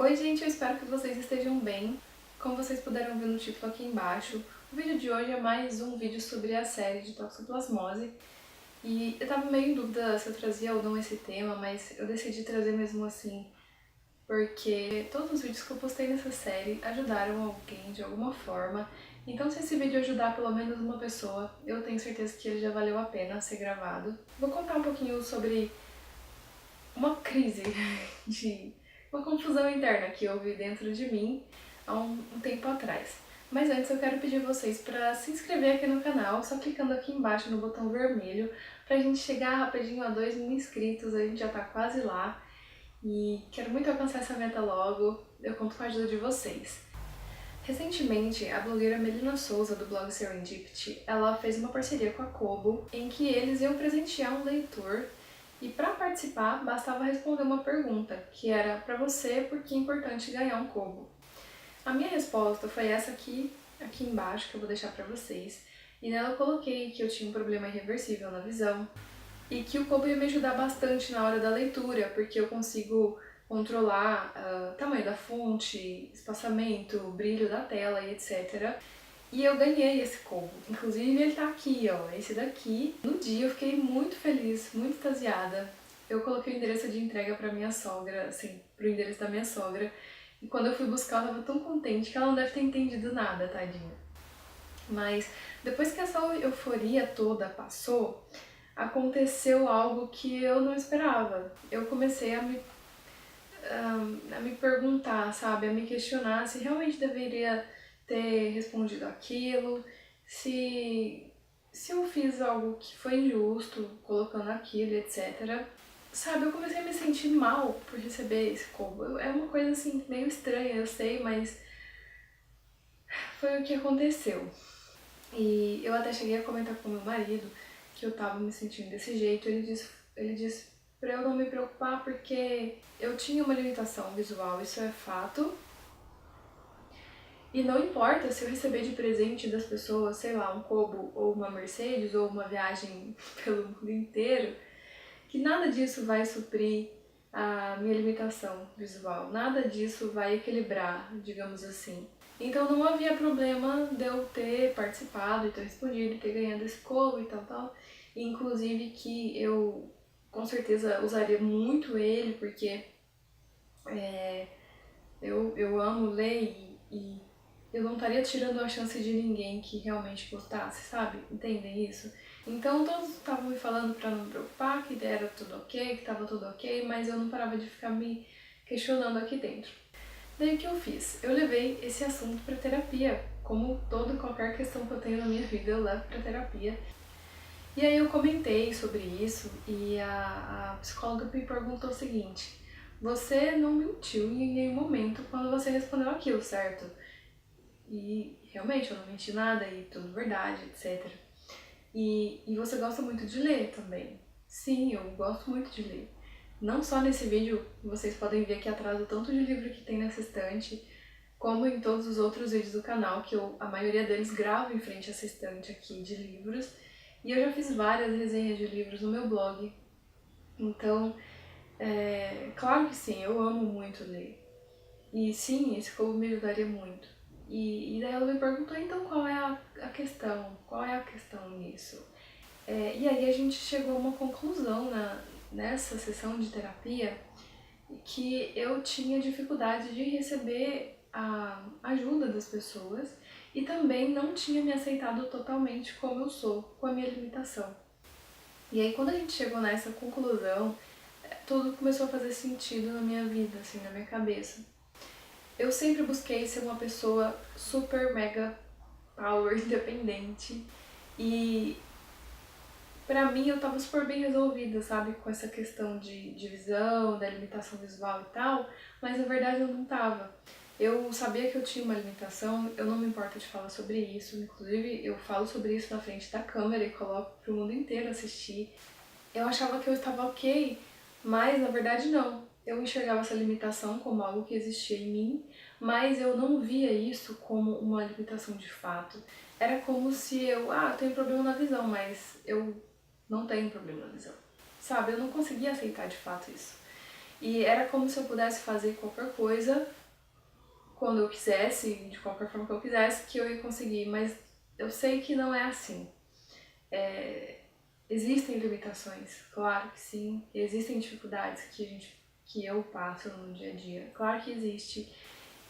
Oi gente, eu espero que vocês estejam bem. Como vocês puderam ver no título aqui embaixo, o vídeo de hoje é mais um vídeo sobre a série de toxoplasmose. E eu tava meio em dúvida se eu trazia ou não esse tema, mas eu decidi trazer mesmo assim, porque todos os vídeos que eu postei nessa série ajudaram alguém de alguma forma. Então se esse vídeo ajudar pelo menos uma pessoa, eu tenho certeza que ele já valeu a pena ser gravado. Vou contar um pouquinho sobre uma crise de uma confusão interna que houve dentro de mim há um tempo atrás. Mas antes eu quero pedir vocês para se inscrever aqui no canal, só clicando aqui embaixo no botão vermelho, pra gente chegar rapidinho a 2.000 inscritos, a gente já tá quase lá. E quero muito alcançar essa meta logo, eu conto com a ajuda de vocês. Recentemente, a blogueira Melina Souza, do blog Serendipity, ela fez uma parceria com a Kobo, em que eles iam presentear um leitor, e para participar bastava responder uma pergunta, que era para você por que é importante ganhar um Kobo. A minha resposta foi essa aqui embaixo, que eu vou deixar para vocês, e nela eu coloquei que eu tinha um problema irreversível na visão, e que o Kobo ia me ajudar bastante na hora da leitura, porque eu consigo controlar tamanho da fonte, espaçamento, brilho da tela e etc. E eu ganhei esse Kobo. Inclusive ele tá aqui, ó, esse daqui. No dia eu fiquei muito feliz, muito extasiada. Eu coloquei o endereço de entrega pra minha sogra, assim, pro endereço da minha sogra. E quando eu fui buscar, eu tava tão contente que ela não deve ter entendido nada, tadinha. Mas depois que essa euforia toda passou, aconteceu algo que eu não esperava. Eu comecei a me perguntar, sabe, a me questionar se realmente deveria ter respondido aquilo, se eu fiz algo que foi injusto, colocando aquilo, etc. Sabe, eu comecei a me sentir mal por receber esse Kobo. É uma coisa assim, meio estranha, eu sei, mas foi o que aconteceu. E eu até cheguei a comentar com meu marido que eu tava me sentindo desse jeito. Ele disse pra eu não me preocupar porque eu tinha uma limitação visual, isso é fato. E não importa se eu receber de presente das pessoas, sei lá, um Kobo ou uma Mercedes ou uma viagem pelo mundo inteiro, que nada disso vai suprir a minha limitação visual, nada disso vai equilibrar, digamos assim. Então não havia problema de eu ter participado e ter respondido e ter ganhado esse Kobo e tal. Inclusive que eu com certeza usaria muito ele, porque eu amo ler e eu não estaria tirando a chance de ninguém que realmente gostasse, sabe? Entendem isso? Então todos estavam me falando pra não me preocupar, que era tudo ok, que tava tudo ok, mas eu não parava de ficar me questionando aqui dentro. Daí o que eu fiz? Eu levei esse assunto pra terapia, como toda qualquer questão que eu tenho na minha vida eu levo pra terapia. E aí eu comentei sobre isso e a psicóloga me perguntou o seguinte: você não mentiu em nenhum momento quando você respondeu aquilo, certo? E realmente eu não menti nada e tudo verdade, etc. E você gosta muito de ler também. Sim, eu gosto muito de ler. Não só nesse vídeo, vocês podem ver aqui atrás o tanto de livro que tem nessa estante, como em todos os outros vídeos do canal, que a maioria deles gravo em frente a essa estante aqui de livros. E eu já fiz várias resenhas de livros no meu blog. Então, claro que sim, eu amo muito ler. E sim, esse Kobo me ajudaria muito. E daí ela me perguntou, então qual é a questão? Qual é a questão nisso? E aí a gente chegou a uma conclusão nessa sessão de terapia que eu tinha dificuldade de receber a ajuda das pessoas e também não tinha me aceitado totalmente como eu sou, com a minha limitação. E aí quando a gente chegou nessa conclusão, tudo começou a fazer sentido na minha vida, assim, na minha cabeça. Eu sempre busquei ser uma pessoa super mega power independente e pra mim eu tava super bem resolvida, sabe, com essa questão de visão, da limitação visual e tal, mas na verdade eu não tava. Eu sabia que eu tinha uma limitação, eu não me importo de falar sobre isso, inclusive eu falo sobre isso na frente da câmera e coloco pro mundo inteiro assistir. Eu achava que eu estava ok, mas na verdade não. Eu enxergava essa limitação como algo que existia em mim, mas eu não via isso como uma limitação de fato. Era como se eu tenho problema na visão, mas eu não tenho problema na visão. Sabe, eu não conseguia aceitar de fato isso. E era como se eu pudesse fazer qualquer coisa quando eu quisesse, de qualquer forma que eu quisesse, que eu ia conseguir, mas eu sei que não é assim. Existem limitações, claro que sim, existem dificuldades que eu passo no dia a dia, claro que existe.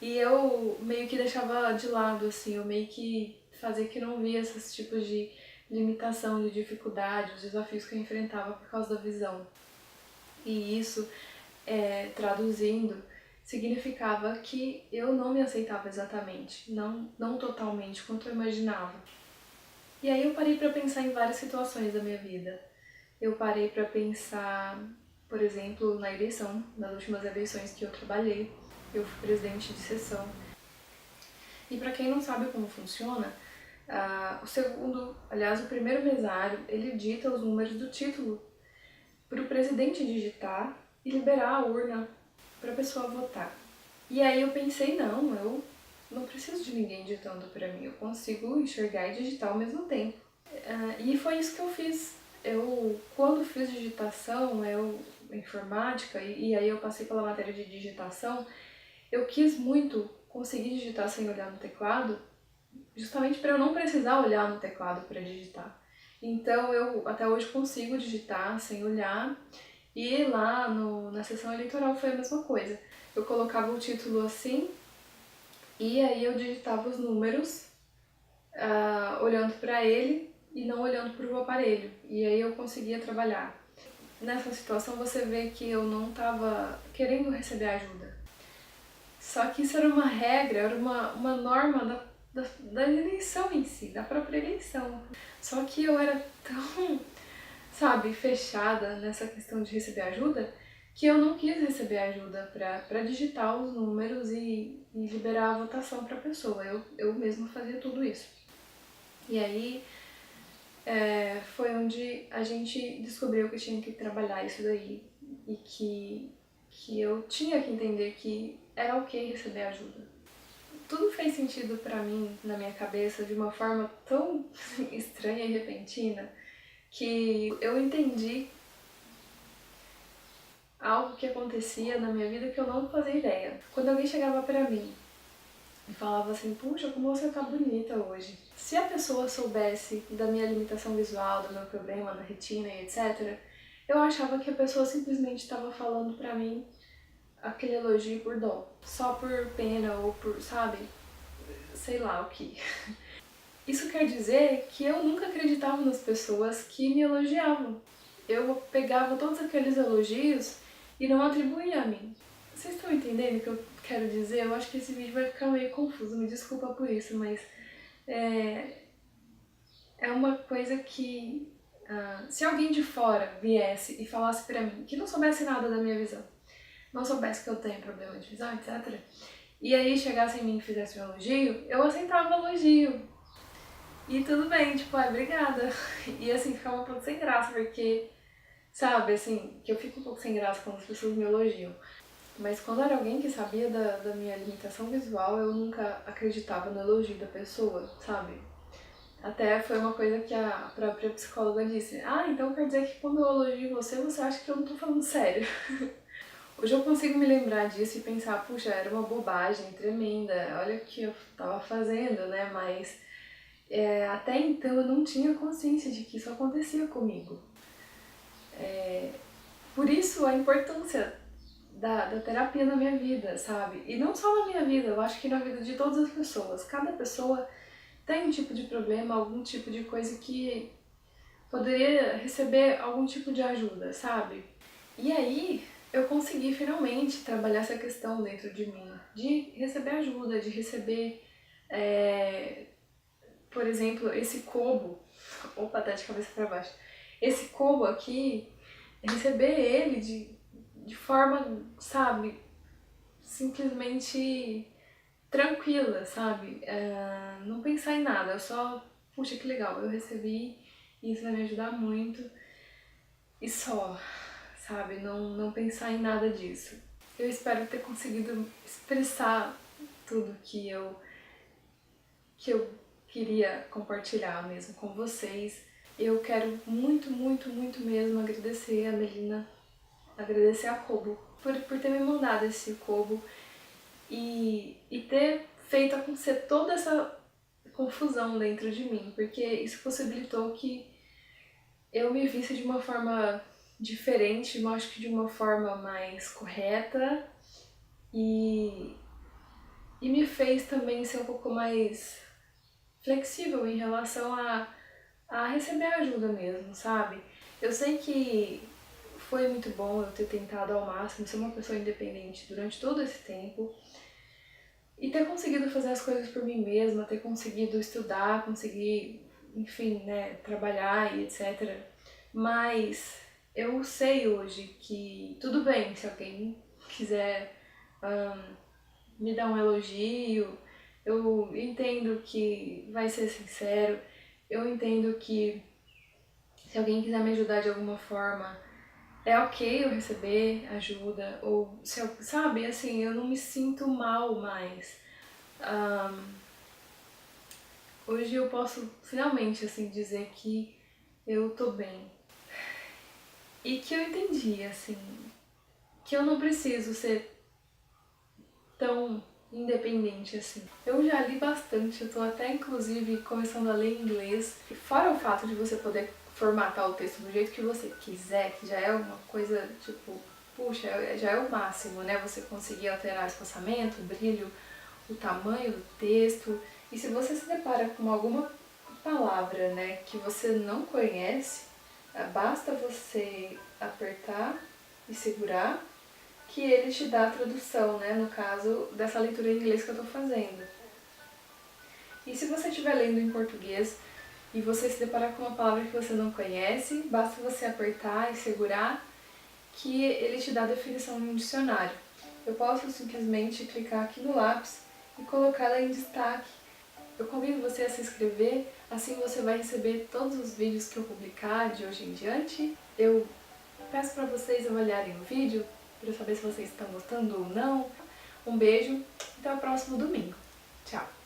E eu meio que deixava de lado, assim, eu meio que fazia que não via esses tipos de limitação, de dificuldade, os desafios que eu enfrentava por causa da visão. E isso, traduzindo, significava que eu não me aceitava exatamente, não totalmente quanto eu imaginava. E aí eu parei para pensar em várias situações da minha vida. Eu parei para pensar, por exemplo, na eleição, nas últimas eleições que eu trabalhei, eu fui presidente de sessão. E para quem não sabe como funciona, o primeiro mesário, ele dita os números do título para o presidente digitar e liberar a urna para a pessoa votar. E aí eu pensei, não, eu não preciso de ninguém digitando para mim, eu consigo enxergar e digitar ao mesmo tempo. E foi isso que eu fiz. Quando fiz digitação, informática, e aí eu passei pela matéria de digitação, eu quis muito conseguir digitar sem olhar no teclado, justamente para eu não precisar olhar no teclado para digitar. Então eu até hoje consigo digitar sem olhar, e lá na sessão eleitoral foi a mesma coisa. Eu colocava o título assim, e aí eu digitava os números, olhando para ele e não olhando para o aparelho. E aí eu conseguia trabalhar. Nessa situação você vê que eu não estava querendo receber ajuda. Só que isso era uma regra, era uma norma da eleição em si, da própria eleição. Só que eu era tão, sabe, fechada nessa questão de receber ajuda, que eu não quis receber ajuda para digitar os números e liberar a votação para a pessoa. Eu mesma fazia tudo isso. E aí foi onde a gente descobriu que tinha que trabalhar isso daí e que eu tinha que entender que era ok receber ajuda. Tudo fez sentido pra mim na minha cabeça de uma forma tão estranha e repentina que eu entendi algo que acontecia na minha vida que eu não fazia ideia. Quando alguém chegava pra mim e falava assim, puxa, como você tá bonita hoje. Se a pessoa soubesse da minha limitação visual, do meu problema na retina e etc., eu achava que a pessoa simplesmente estava falando pra mim aquele elogio por dó, só por pena ou por, sabe, sei lá o que. Isso quer dizer que eu nunca acreditava nas pessoas que me elogiavam. Eu pegava todos aqueles elogios e não atribuía a mim. Vocês estão entendendo o que eu quero dizer? Eu acho que esse vídeo vai ficar meio confuso, me desculpa por isso, mas é uma coisa que se alguém de fora viesse e falasse pra mim, que não soubesse nada da minha visão, não soubesse que eu tenho problema de visão, etc., e aí chegasse em mim e fizesse um elogio, eu aceitava o elogio. E tudo bem, tipo, obrigada. E assim, ficava um pouco sem graça, porque, sabe, assim, que eu fico um pouco sem graça quando as pessoas me elogiam. Mas quando era alguém que sabia da minha limitação visual, eu nunca acreditava no elogio da pessoa, sabe? Até foi uma coisa que a própria psicóloga disse. Então quer dizer que quando eu elogio você, você acha que eu não tô falando sério. Hoje eu consigo me lembrar disso e pensar, puxa, era uma bobagem tremenda, olha o que eu tava fazendo, né? Mas até então eu não tinha consciência de que isso acontecia comigo. Por isso a importância da terapia na minha vida, sabe? E não só na minha vida, eu acho que na vida de todas as pessoas. Cada pessoa tem um tipo de problema, algum tipo de coisa que poderia receber algum tipo de ajuda, sabe? E aí eu consegui finalmente trabalhar essa questão dentro de mim, de receber ajuda, de receber, por exemplo, esse cobo, opa, tá de cabeça pra baixo, esse cobo aqui, receber ele de forma, sabe, simplesmente tranquila, sabe? Não pensar em nada, eu só, puxa, que legal, eu recebi, isso vai me ajudar muito, e só, sabe? Não pensar em nada disso. Eu espero ter conseguido expressar tudo que eu queria compartilhar mesmo com vocês. Eu quero muito, muito, muito mesmo agradecer a Melina agradecer a Kobo por ter me mandado esse Kobo e ter feito acontecer toda essa confusão dentro de mim, porque isso possibilitou que eu me visse de uma forma diferente, eu acho que de uma forma mais correta e me fez também ser um pouco mais flexível em relação a receber ajuda mesmo, sabe? Eu sei que foi muito bom eu ter tentado ao máximo ser uma pessoa independente durante todo esse tempo e ter conseguido fazer as coisas por mim mesma, ter conseguido estudar, conseguir, enfim, né, trabalhar e etc. Mas eu sei hoje que tudo bem se alguém quiser me dar um elogio, eu entendo que vai ser sincero, eu entendo que se alguém quiser me ajudar de alguma forma, é ok eu receber ajuda, ou se eu, sabe, assim, eu não me sinto mal mais. Hoje eu posso finalmente, assim, dizer que eu tô bem. E que eu entendi, assim, que eu não preciso ser tão independente assim. Eu já li bastante, eu tô até inclusive começando a ler inglês. E fora o fato de você poder formatar o texto do jeito que você quiser, que já é uma coisa tipo, puxa, já é o máximo, né? Você conseguir alterar o espaçamento, o brilho, o tamanho do texto. E se você se depara com alguma palavra, né, que você não conhece, basta você apertar e segurar que ele te dá a tradução, né, no caso dessa leitura em inglês que eu tô fazendo. E se você estiver lendo em português e você se deparar com uma palavra que você não conhece, basta você apertar e segurar que ele te dá a definição em um dicionário. Eu posso simplesmente clicar aqui no lápis e colocá-la em destaque. Eu convido você a se inscrever, assim você vai receber todos os vídeos que eu publicar de hoje em diante. Eu peço para vocês avaliarem o vídeo, para saber se vocês estão gostando ou não. Um beijo, até o próximo domingo. Tchau!